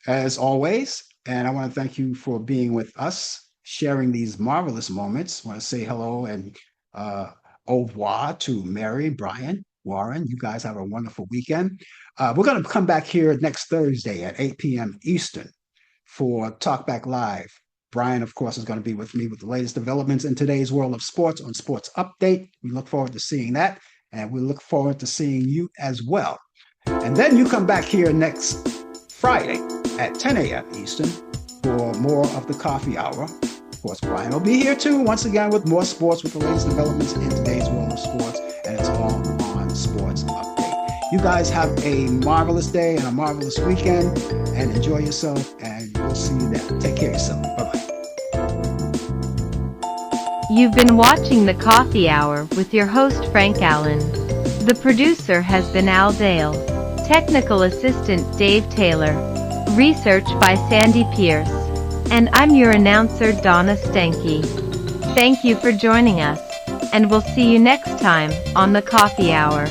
as always, and I want to thank you for being with us, sharing these marvelous moments. I want to say hello and au revoir to Mary, Brian, Warren. You guys have a wonderful weekend. We're going to come back here next Thursday at 8 p.m. Eastern for Talkback Live. Brian, of course, is going to be with me with the latest developments in today's world of sports on Sports Update. We look forward to seeing that, and we look forward to seeing you as well. And then you come back here next Friday at 10 a.m. Eastern for more of the coffee hour. Of course, Brian will be here too, once again, with more sports, with the latest developments in today's world of sports, and it's all on Sports Update. You guys have a marvelous day and a marvelous weekend, and enjoy yourself, and we'll see you then. Take care of yourself. Bye-bye. You've been watching The Coffee Hour with your host Frank Allan. The producer has been Al Dale. Technical assistant Dave Taylor. Research by Sandy Pierce. And I'm your announcer Donna Stenke. Thank you for joining us, and we'll see you next time on The Coffee Hour.